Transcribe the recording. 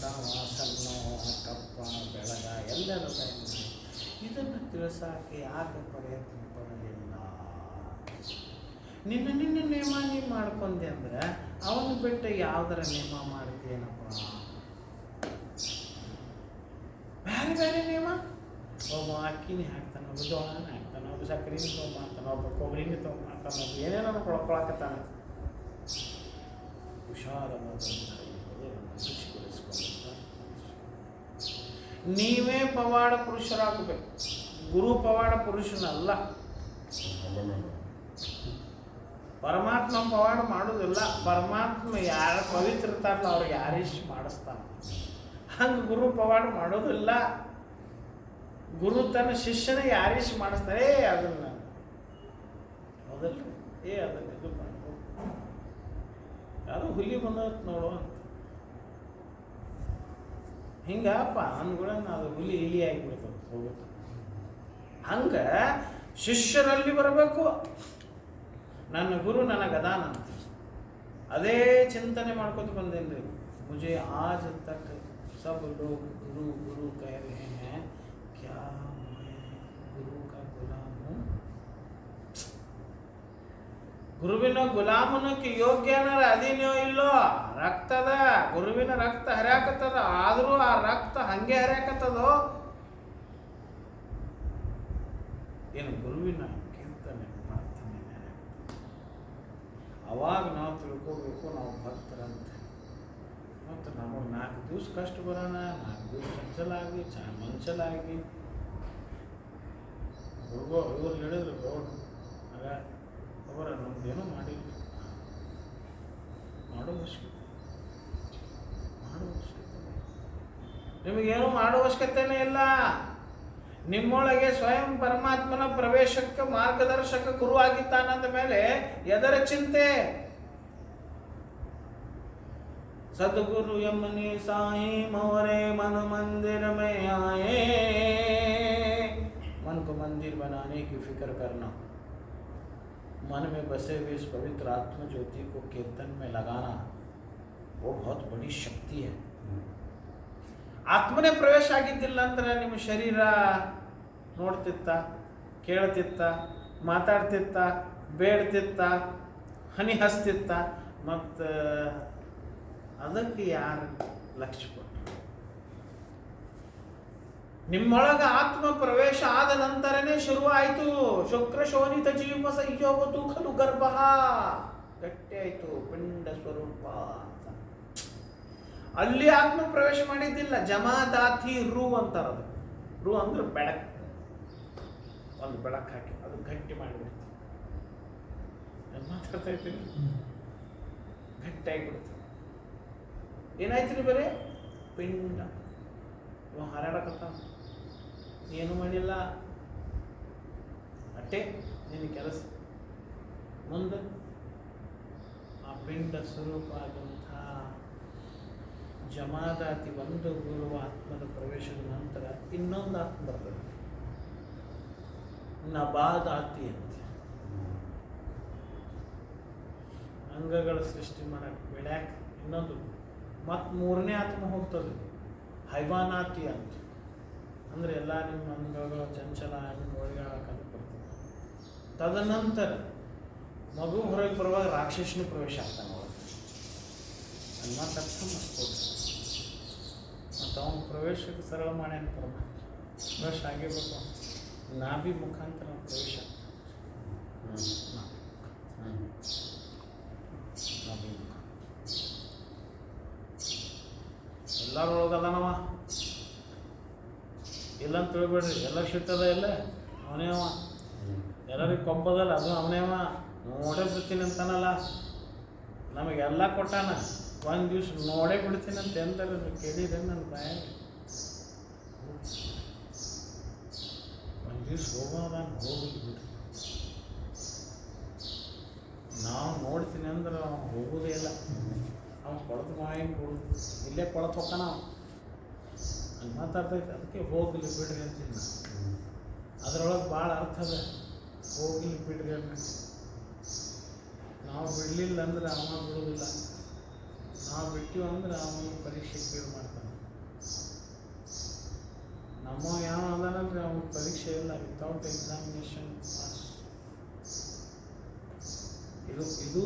ಸಣ್ಣ ಕಪ್ಪ ಬೆಳಗ ಎಲ್ಲರ ಇದನ್ನು ತಿಳಿಸೋಕೆ ಯಾಕೆ ಪ್ರಯತ್ನ ಪಡಲಿಲ್ಲ? ನಿನ್ನ ನೇಮ ನೀವು ಮಾಡ್ಕೊಂಡೆ ಅಂದ್ರೆ ಅವನು ಬಿಟ್ಟು ಯಾವುದರ ನೇಮ ಮಾಡ್ತೀನಪ್ಪ? ಬೇರೆ ಬೇರೆ ನೇಮ. ಒಬ್ಬ ಅಕ್ಕಿನೇ ಹಾಕ್ತಾನೆ, ಒಬ್ಬ ಜೋಳನ ಹಾಕ್ತಾನೆ, ಒಬ್ಬ ಸಕ್ಕರೆನೇ ತೊಗೊಂಬರ್ತಾನೆ, ಒಬ್ಬ ಕೊಬ್ಬರಿನೇ ತೊಗೊಂಬರ್ತಾನೆ, ಒಬ್ಬ ಏನೇನೋ ಕೊಳಕೊಳಕತ್ತಾನೆ. ಹುಷಾರವಾದಂಥ ನೀವೇ ಪವಾಡ ಪುರುಷರಾಗಬೇಕು. ಗುರು ಪವಾಡ ಪುರುಷನಲ್ಲ. ಪರಮಾತ್ಮ ಪವಾಡ ಮಾಡೋದಿಲ್ಲ. ಪರಮಾತ್ಮ ಯಾರು ಪವಿತ್ರ ಇರ್ತಾರಲ್ಲ ಅವ್ರಿಗೆ ಯಾರೀಶ್ ಮಾಡಿಸ್ತಾನೆ. ಹಂಗೆ ಗುರು ಪವಾಡ ಮಾಡೋದಿಲ್ಲ. ಗುರು ತನ್ನ ಶಿಷ್ಯನ ಯಾರೀಶ್ ಮಾಡಿಸ್ತಾರೆ. ಅದನ್ನ ಹೌದಲ್ರಿ? ಅದನ್ನ ಇದು ಮಾಡ್ಬೋದು. ಯಾರು ಹುಲಿ ಬಂದತ್ ನೋಡು ಅಂತ ಹಿಂಗಪ್ಪ ಅಂದ್ಗಳನ್ನ ಅದು ಹುಲಿ ಇಲಿ ಆಗಿಬಿಡ್ತದೆ, ಹೋಗುತ್ತೆ. ಹಂಗೆ ಶಿಷ್ಯರಲ್ಲಿ ಬರಬೇಕು. ನನ್ನ ಗುರು ನನಗದಾನಂತ ಅದೇ ಚಿಂತನೆ ಮಾಡ್ಕೊತ ಬಂದೇನ್ರಿ. ಮುझे आज तक सब लोग गुरु गुरु कह रहे हैं, क्या मैं गुरु का गुलाम हूँ? ಗುರುವಿನ ಗುಲಾಮನಕ್ಕೆ ಯೋಗ್ಯನರ ಅಧೀನೋ ಇಲ್ಲೋ? ರಕ್ತದ ಗುರುವಿನ ರಕ್ತ ಹರಿಯಾಕತ್ತದ. ಆದರೂ ಆ ರಕ್ತ ಹಂಗೆ ಹರಿಯಾಕತ್ತದೋ ಏನು? ಗುರುವಿನ ಕೀರ್ತನೆ ಪ್ರಾರ್ಥನೆ ಅವಾಗ ನಾವು ತಿಳ್ಕೋಬೇಕು ನಾವು ಭಕ್ತರಂತೆ. ಮತ್ತು ನಮಗೆ 4 ದಿವಸ ಕಷ್ಟ ಬರೋಣ, 4 ದಿವಸ ಚಂಚಲಾಗಿ ಮಂಚಲಾಗಿ ಇವ್ರು ಹೇಳಿದ್ರು ಗೌಡ್ರು ಆಗ ಅವರ ನಮ್ದೇನೋ ಮಾಡಿಲ್ಲ. ಮಾಡೋ ಅವಶ್ಯಕತೆ ನಿಮಗೇನು ಮಾಡೋ ಅವಶ್ಯಕತೆನೇ ಇಲ್ಲ. ನಿಮ್ಮೊಳಗೆ ಸ್ವಯಂ ಪರಮಾತ್ಮನ ಪ್ರವೇಶಕ್ಕೆ ಮಾರ್ಗದರ್ಶಕ ಗುರು ಆಗಿದ್ದಾನಂದ ಮೇಲೆ ಎದರ ಚಿಂತೆ? सदगुरु यमनी साई मोरे मन मंदिर में आए, मन को मंदिर बनाने की फिक्र करना, मन में बसे हुए इस पवित्र आत्म ज्योति को कीर्तन में लगाना, वो बहुत बड़ी शक्ति है. ಆತ್ಮನೇ ಪ್ರವೇಶ ಆಗಿದ್ದಿಲ್ಲ ಅಂದ್ರೆ ನಿಮ್ಮ ಶರೀರ ನೋಡ್ತಿತ್ತ, ಕೇಳ್ತಿತ್ತ, ಮಾತಾಡ್ತಿತ್ತ, ಬೇಡ್ತಿತ್ತ, ಹನಿ ಹಸ್ತಿತ್ತ, ಮತ್ತು ಅದಕ್ಕೆ ಯಾರು ಲಕ್ಷ್ಯ ಕೊಟ್ಟರು? ನಿಮ್ಮೊಳಗ ಆತ್ಮ ಪ್ರವೇಶ ಆದ ನಂತರನೇ ಶುರುವಾಯಿತು. ಶುಕ್ರ ಶೋನಿತ ಜೀವ ಸಂಯೋಗತು ಖಲು ಗರ್ಭ ಗಟ್ಟಿ ಆಯಿತು ಪಿಂಡ ಸ್ವರೂಪ. ಅಲ್ಲಿ ಆತ್ಮ ಪ್ರವೇಶ ಮಾಡಿದ್ದಿಲ್ಲ. ಜಮಾದಾತಿ ರು ಅಂತಾರದು. ರು ಅಂದ್ರೆ ಬೆಳಕು. ಒಂದು ಬೆಳಕು ಹಾಕಿ ಅದು ಗಟ್ಟಿ ಮಾಡಿಬಿಡ್ತು. ನಾನು ಮಾತಾಡ್ತಾ ಇದ್ದೀನಿ, ಗಟ್ಟಿ ಆಗಿಬಿಡ್ತು. ಏನಾಯ್ತು ರೀ? ಬರೀ ಪಿಂಡ ಹಾರಾಡಕತ್ತ, ಏನು ಮಾಡಿಲ್ಲ, ಅಟ್ಟೆ ನಿನ್ನ ಕೆಲಸ. ಮುಂದೆ ಆ ಪಿಂಡ ಸ್ವರೂಪ ಆದಂಥ ಜಮಾದಾತಿ ಒಂದು ಗುರು ಆತ್ಮದ ಪ್ರವೇಶದ ನಂತರ ಇನ್ನೊಂದು ಆತ್ಮ ಬರ್ತದೆ, ನಬಾದಾತಿ ಅಂತ. ಅಂಗಗಳ ಸೃಷ್ಟಿ ಮಾಡಕ್ಕೆ ಬೆಳ್ಯಾಕೆ ಇನ್ನೊಂದು ಮತ್ತು 3ನೇ ಆತ್ಮ ಹೋಗ್ತದೆ, ಹೈವಾನಾತಿ ಅಂತ. ಅಂದರೆ ಎಲ್ಲ ನಿಮ್ಮ ಅಂಗಗಳು ಚಂಚಲ ಒಳಗಾಡಕ್ಕೆ ಬರ್ತದೆ. ತದನಂತರ ಮಗು ಹೊರಗೆ ಬರುವಾಗ ರಾಕ್ಷಸನ ಪ್ರವೇಶ ಆಗ್ತಾನೆ ಒಳಗೆ. ಅಲ್ಲಿ ಮತ್ತೆ ಅರ್ಥ ಮಾಡಿಸ್ಬೋದು. ಮತ್ತು ಅವನ ಪ್ರವೇಶಕ್ಕೆ ಸರಳ ಮಾಡ್ಯಾನ ಪರಮಾತ್ಮ. ಪ್ರವೇಶ ಆಗಿರ್ಬೇಕು. ನಾಭಿ ಮುಖಾಂತರ ಪ್ರವೇಶ ನಾಭಿ ಮುಖಾಂತರ ಎಲ್ಲರೊಳಗದಾನವ. ಇಲ್ಲಂತ ತಿಳ್ಬೇಡ್ರಿ, ಎಲ್ಲರೂ ಶಿಟ್ಟದ ಇಲ್ಲ, ಅವನೇ ಅವ. ಎಲ್ಲರಿಗೆ ಕೊಬ್ಬದಲ್ಲ, ಅದು ಅವನೇ ಅವ. ನೋಡೇ ಬಿಡ್ತೀನಿ ಅಂತಾನಲ್ಲ, ನಮಗೆಲ್ಲ ಕೊಟ್ಟಾನ. ಒಂದು ದಿವ್ಸ ನೋಡೇ ಬಿಡ್ತೀನಿ ಅಂತ ಎಂತಾರೆ ಕೇಳಿದ್ರೆ ನನ್ನ ಬಾಯ. ಒಂದು ದಿವ್ಸ ಹೋಗೋದ ಹೋಗಿ ಬಿಡ್ರಿ. ನಾವು ನೋಡ್ತೀನಿ ಅಂದ್ರೆ ಅವ್ನು ಹೋಗೋದೇ ಇಲ್ಲ. ಅವ್ನು ಕೊಳತು ಮಾಡಿ ಕೊಡೋದು, ಇಲ್ಲೇ ಕೊಳತು ಹೋಗ್ತಾನ. ಹಂಗೆ ಮಾತಾಡ್ತೈತೆ. ಅದಕ್ಕೆ ಹೋಗಲಿ ಬಿಡ್ರಿ ಅಂತೀನಿ. ಅದರೊಳಗೆ ಭಾಳ ಅರ್ಥ ಅದ. ಹೋಗಲಿ ಬಿಡ್ರಿ ಅಂತ. ನಾವು ಬಿಡಲಿಲ್ಲ ಅಂದ್ರೆ ಅವ ಬಿಡೋದಿಲ್ಲ. ನಾವು ಬಿಟ್ಟಿವಿ ಅಂದ್ರೆ ಅವನು ಪರೀಕ್ಷೆ ಕೀಳು ಮಾಡ್ತಾನೆ. ನಮ್ಮ ಯಾವ ಅದಾನಲ್ರಿ ಅವ್ನ ಪರೀಕ್ಷೆ ಇಲ್ಲ ವಿತೌಟ್ ಎಕ್ಸಾಮಿನೇಷನ್ ಪಾಸ್. ಇದು